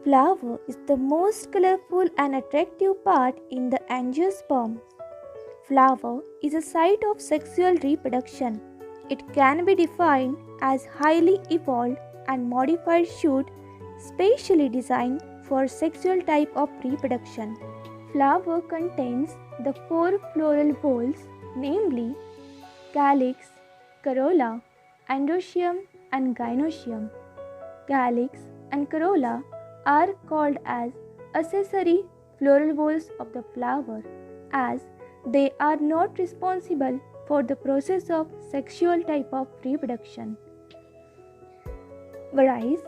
Flower is the most colorful and attractive part in the angiosperm. Flower is a site of sexual reproduction. It can be defined as highly evolved and modified shoot specially designed for sexual type of reproduction. Flower contains the four floral whorls, namely calyx, corolla, androecium, and gynoecium. Calyx and corolla are called as accessory floral whorls of the flower as they are not responsible for the process of sexual type of reproduction. Whereas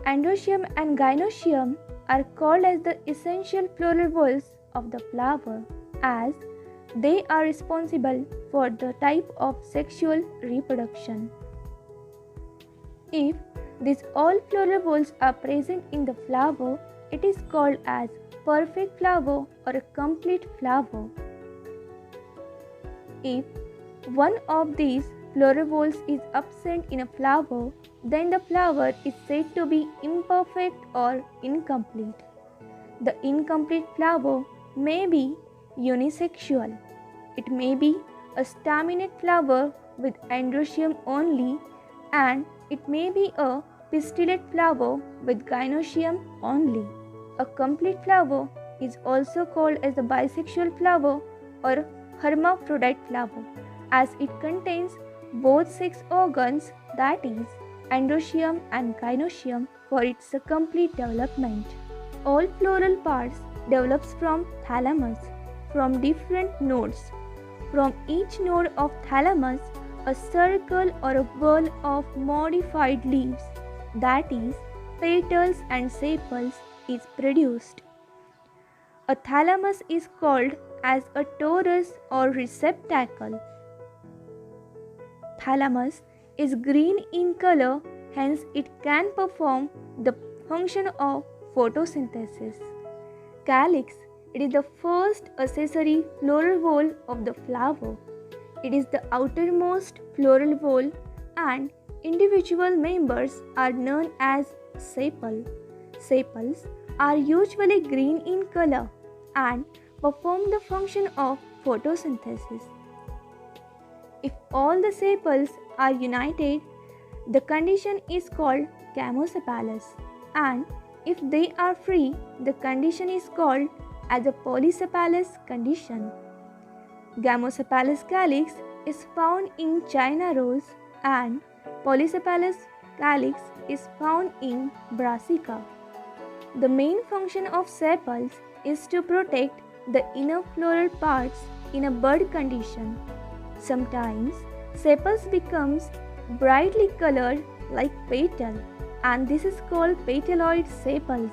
androecium and gynoecium are called as the essential floral whorls of the flower as they are responsible for the type of sexual reproduction. If these all floral whorls are present in the flower, it is called as perfect flower or a complete flower. If one of these floral whorls is absent in a flower, then the flower is said to be imperfect or incomplete. The incomplete flower may be unisexual. It may be a staminate flower with androecium only, and it may be a pistillate flower with gynoecium only. A complete flower is also called as a bisexual flower or hermaphrodite flower, as it contains both sex organs, that is, androecium and gynoecium, for its complete development. All floral parts develops from thalamus, from different nodes. From each node of thalamus, a circle or a whorl of modified leaves, that is, petals and sepals, is produced. A thalamus is called as a torus or receptacle. Thalamus is green in color, hence it can perform the function of photosynthesis. Calyx, it is the first accessory floral whorl of the flower. It is the outermost floral whorl and individual members are known as sepal. Sepals are usually green in color and perform the function of photosynthesis. If all the sepals are united, the condition is called gamosepalous, and if they are free, the condition is called as a polysepalous condition. Gamosepalous calyx is found in China rose and polysepalous calyx is found in Brassica. The main function of sepals is to protect the inner floral parts in a bud condition. Sometimes sepals becomes brightly colored like petal, and this is called petaloid sepals,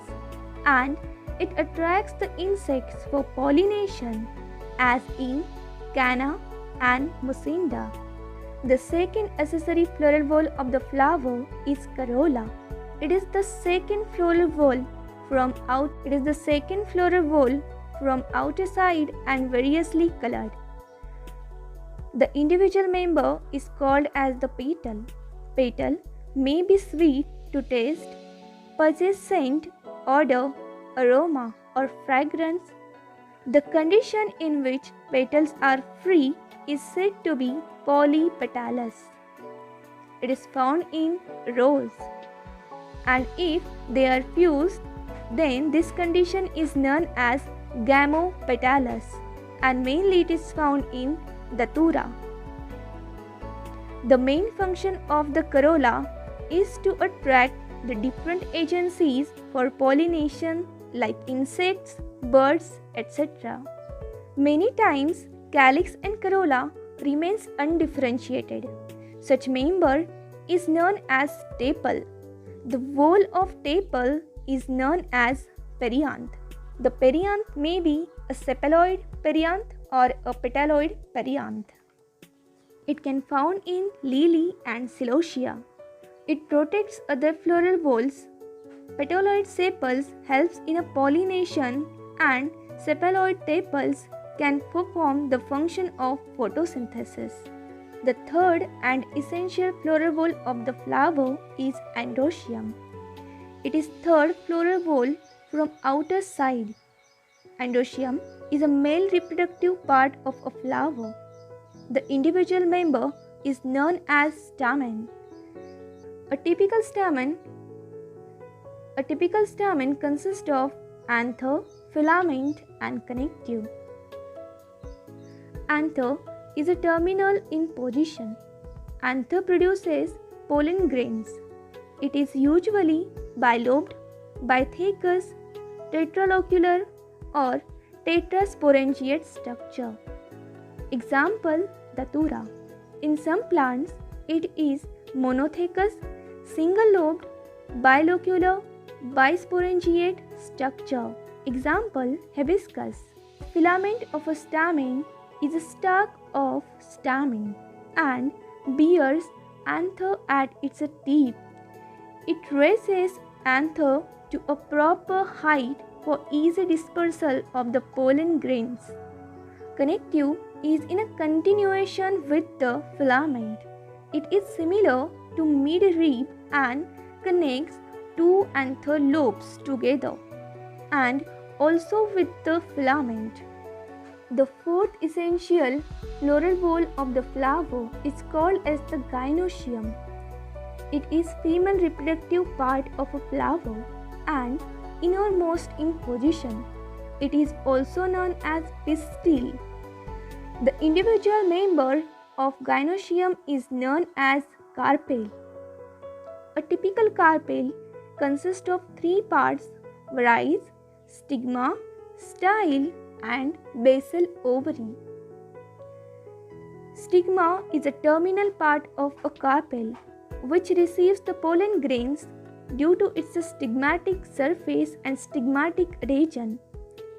and it attracts the insects for pollination as in Canna and Mucinda. The second accessory floral whorl of the flower is corolla. It is the second floral whorl from outer side and variously colored. The individual member is called as the petal. Petal may be sweet to taste, possess scent, odor, aroma, or fragrance. The condition in which petals are free is said to be polypetalous. It is found in rose. And if they are fused, then this condition is known as gamopetalous, and mainly it is found in datura. The main function of the corolla is to attract the different agencies for pollination like insects, birds, etc. Many times calyx and corolla remains undifferentiated. Such member is known as tepal. The whole of tepal is known as perianth. The perianth may be a sepaloid perianth or a petaloid perianth. It can found in lily and celosia. It protects other floral whorls. Petaloid sepals helps in a pollination, and sepaloid tepals can perform the function of photosynthesis. The third and essential floral whorl of the flower is androecium. It is third floral wall from outer side. Endoecium is a male reproductive part of a flower. The individual member is known as stamen. A typical stamen consists of anther, filament, and connective. Anther is a terminal in position. Anther produces pollen grains. It is usually bilobed, bithecous, tetralocular, or tetrasporangiate structure. Example, Datura. In some plants, it is monothecous, single-lobed, bilocular, bisporangiate structure. Example, hibiscus. Filament of a stamen is a stalk of stamen and bears anther at its tip. It raises anther to a proper height for easy dispersal of the pollen grains. Connective is in a continuation with the filament. It is similar to midrib and connects two anther lobes together and also with the filament. The fourth essential floral wall of the flower is called as the gynoecium. It is female reproductive part of a flower and innermost in position. It is also known as pistil. The individual member of gynoecium is known as carpel. A typical carpel consists of three parts: vries, stigma, style, and basal ovary. Stigma is a terminal part of a carpel which receives the pollen grains due to its stigmatic surface and stigmatic region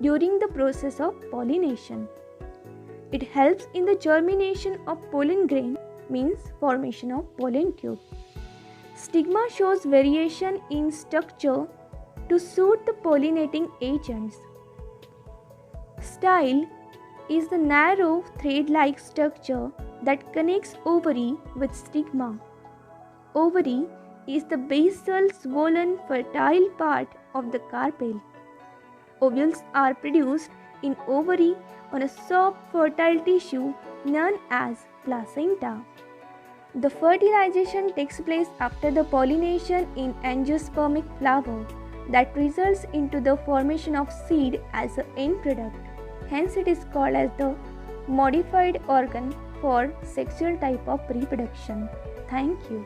during the process of pollination. It helps in the germination of pollen grain, means formation of pollen tube. Stigma shows variation in structure to suit the pollinating agents. Style is the narrow thread-like structure that connects ovary with stigma. Ovary is the basal swollen fertile part of the carpel. Ovules are produced in ovary on a soft fertile tissue known as placenta. The fertilization takes place after the pollination in angiospermic flower that results into the formation of seed as an end product. Hence it is called as the modified organ for sexual type of reproduction. Thank you.